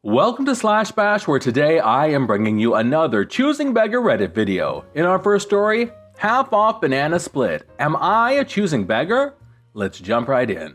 Welcome to Slash Bash, where today I am bringing you another Choosing Beggar Reddit video. In our first story, half off banana split. Am I a choosing beggar? Let's jump right in.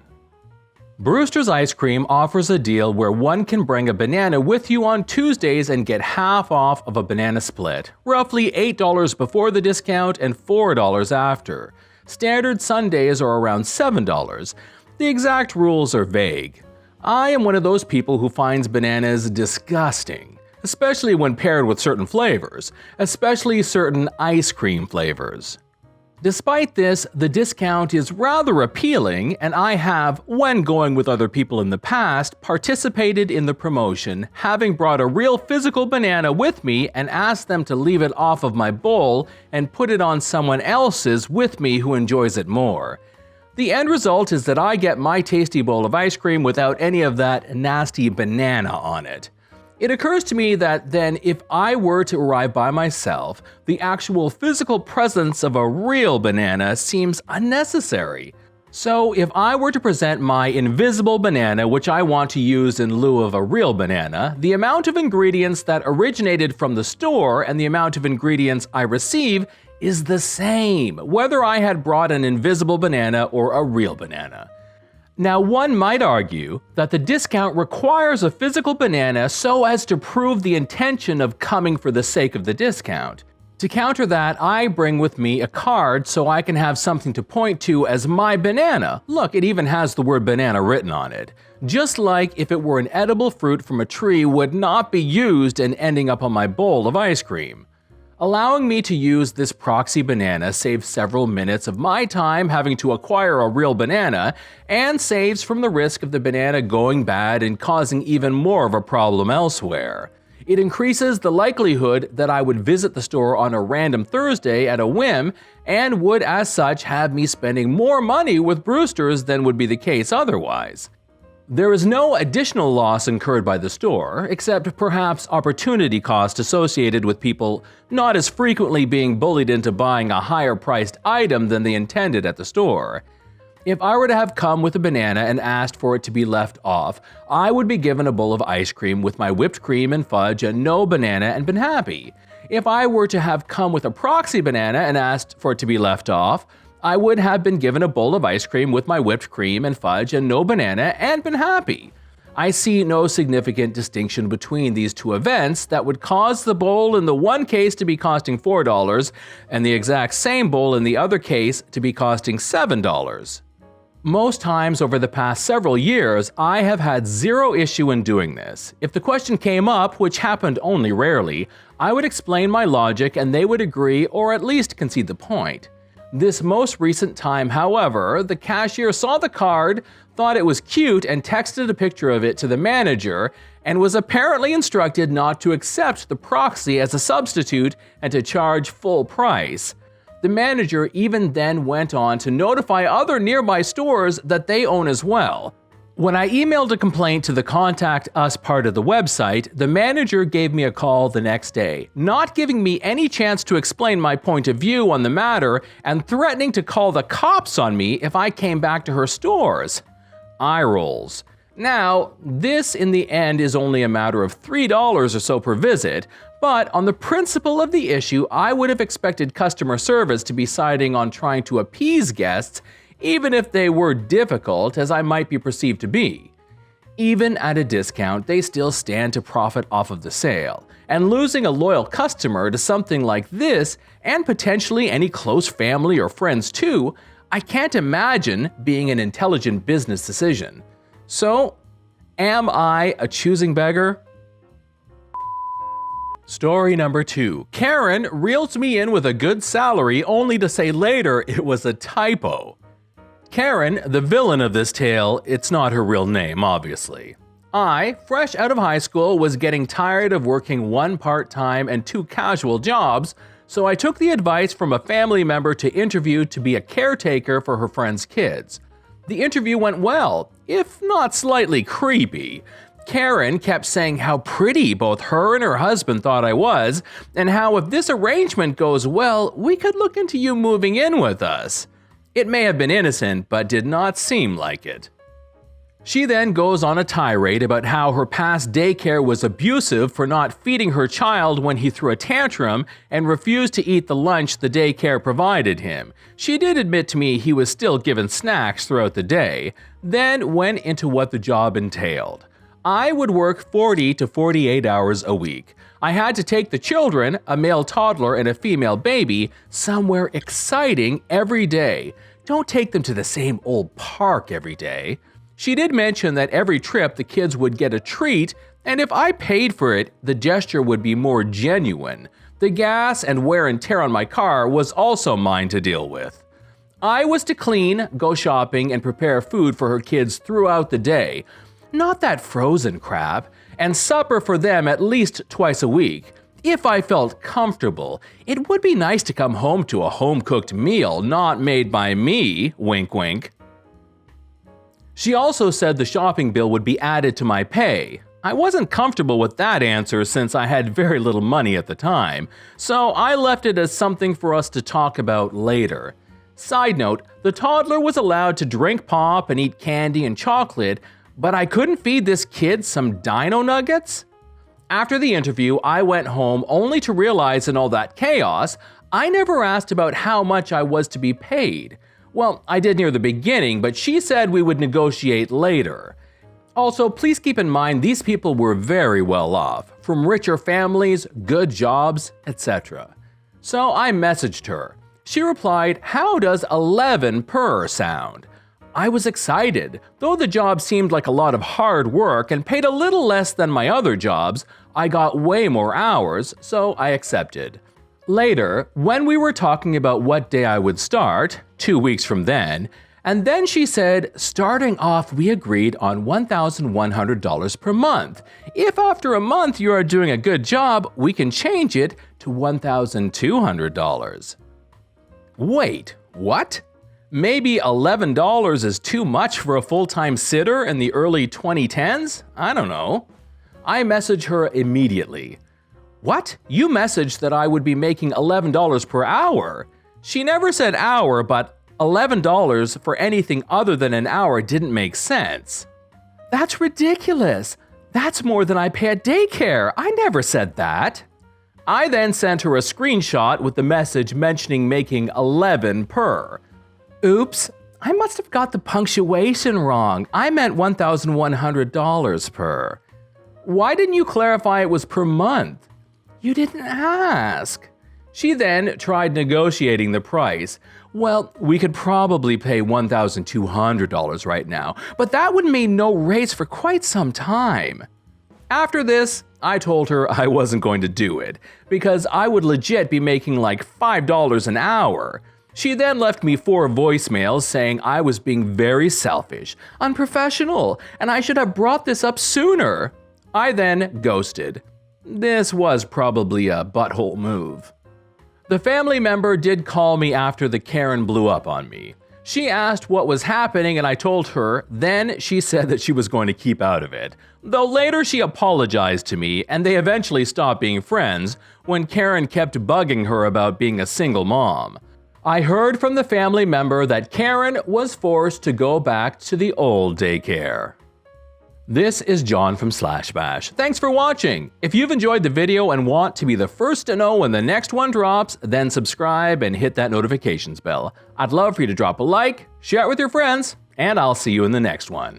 Brewster's Ice Cream offers a deal where one can bring a banana with you on Tuesdays and get half off of a banana split, roughly $8 before the discount and $4 after. Standard Sundays are around $7. The exact rules are vague. I am one of those people who finds bananas disgusting, especially when paired with certain flavors, especially certain ice cream flavors. Despite this, the discount is rather appealing, and I have, when going with other people in the past, participated in the promotion, having brought a real physical banana with me and asked them to leave it off of my bowl and put it on someone else's with me who enjoys it more. The end result is that I get my tasty bowl of ice cream without any of that nasty banana on it. It occurs to me that then if I were to arrive by myself, the actual physical presence of a real banana seems unnecessary. So if I were to present my invisible banana, which I want to use in lieu of a real banana, the amount of ingredients that originated from the store and the amount of ingredients I receive is the same, whether I had brought an invisible banana or a real banana. Now, one might argue that the discount requires a physical banana so as to prove the intention of coming for the sake of the discount. To counter that, I bring with me a card so I can have something to point to as my banana. Look, it even has the word banana written on it. Just like if it were an edible fruit from a tree would not be used and ending up on my bowl of ice cream. Allowing me to use this proxy banana saves several minutes of my time having to acquire a real banana, and saves from the risk of the banana going bad and causing even more of a problem elsewhere. It increases the likelihood that I would visit the store on a random Thursday at a whim, and would as such have me spending more money with Brewster's than would be the case otherwise. There is no additional loss incurred by the store, except perhaps opportunity cost associated with people not as frequently being bullied into buying a higher-priced item than they intended at the store. If I were to have come with a banana and asked for it to be left off, I would be given a bowl of ice cream with my whipped cream and fudge and no banana and been happy. If I were to have come with a proxy banana and asked for it to be left off, I would have been given a bowl of ice cream with my whipped cream and fudge and no banana and been happy. I see no significant distinction between these two events that would cause the bowl in the one case to be costing $4 and the exact same bowl in the other case to be costing $7. Most times over the past several years, I have had zero issue in doing this. If the question came up, which happened only rarely, I would explain my logic and they would agree or at least concede the point. This most recent time, however, the cashier saw the card, thought it was cute, and texted a picture of it to the manager, and was apparently instructed not to accept the proxy as a substitute and to charge full price. The manager even then went on to notify other nearby stores that they own as well. When I emailed a complaint to the Contact Us part of the website, the manager gave me a call the next day, not giving me any chance to explain my point of view on the matter and threatening to call the cops on me if I came back to her stores. Eye rolls. Now, this in the end is only a matter of $3 or so per visit, but on the principle of the issue, I would have expected customer service to be siding on trying to appease guests, even if they were difficult, as I might be perceived to be. Even at a discount, they still stand to profit off of the sale, and losing a loyal customer to something like this, and potentially any close family or friends too, I can't imagine being an intelligent business decision. So, am I a choosing beggar? Story number 2. Karen reels me in with a good salary only to say later it was a typo. Karen, the villain of this tale, it's not her real name, obviously. I, fresh out of high school, was getting tired of working 1 part-time and 2 casual jobs, so I took the advice from a family member to interview to be a caretaker for her friend's kids. The interview went well, if not slightly creepy. Karen kept saying how pretty both her and her husband thought I was, and how if this arrangement goes well, we could look into you moving in with us. It may have been innocent, but did not seem like it. She then goes on a tirade about how her past daycare was abusive for not feeding her child when he threw a tantrum and refused to eat the lunch the daycare provided him. She did admit to me he was still given snacks throughout the day, then went into what the job entailed. I would work 40 to 48 hours a week. I had to take the children, a male toddler and a female baby, somewhere exciting every day. Don't take them to the same old park every day. She did mention that every trip the kids would get a treat, and if I paid for it, the gesture would be more genuine. The gas and wear and tear on my car was also mine to deal with. I was to clean, go shopping, and prepare food for her kids throughout the day. Not that frozen crap, and supper for them at least twice a week. If I felt comfortable, it would be nice to come home to a home-cooked meal not made by me, wink wink. She also said the shopping bill would be added to my pay. I wasn't comfortable with that answer since I had very little money at the time, so I left it as something for us to talk about later. Side note, the toddler was allowed to drink pop and eat candy and chocolate, but I couldn't feed this kid some dino nuggets? After the interview, I went home only to realize in all that chaos, I never asked about how much I was to be paid. Well, I did near the beginning, but she said we would negotiate later. Also, please keep in mind these people were very well off, from richer families, good jobs, etc. So I messaged her. She replied, "How does 11 per sound?" I was excited. Though the job seemed like a lot of hard work and paid a little less than my other jobs, I got way more hours, so I accepted. Later, when we were talking about what day I would start, 2 weeks from then, and then she said, starting off we agreed on $1,100 per month. If after a month you are doing a good job, we can change it to $1,200. Wait, what? Maybe $11 is too much for a full-time sitter in the early 2010s? I don't know. I messaged her immediately. What? You messaged that I would be making $11 per hour. She never said hour, but $11 for anything other than an hour didn't make sense. That's ridiculous. That's more than I pay at daycare. I never said that. I then sent her a screenshot with the message mentioning making 11 per. Oops, I must have got the punctuation wrong. I meant $1,100 per. Why didn't you clarify it was per month? You didn't ask. She then tried negotiating the price. Well, we could probably pay $1,200 right now, but that would mean no raise for quite some time. After this, I told her I wasn't going to do it, because I would legit be making like $5 an hour. She then left me 4 voicemails saying I was being very selfish, unprofessional, and I should have brought this up sooner. I then ghosted. This was probably a butthole move. The family member did call me after the Karen blew up on me. She asked what was happening and I told her, then she said that she was going to keep out of it. Though later she apologized to me and they eventually stopped being friends when Karen kept bugging her about being a single mom. I heard from the family member that Karen was forced to go back to the old daycare. This is John from /bash. Thanks for watching. If you've enjoyed the video and want to be the first to know when the next one drops, then subscribe and hit that notifications bell. I'd love for you to drop a like, share it with your friends, and I'll see you in the next one.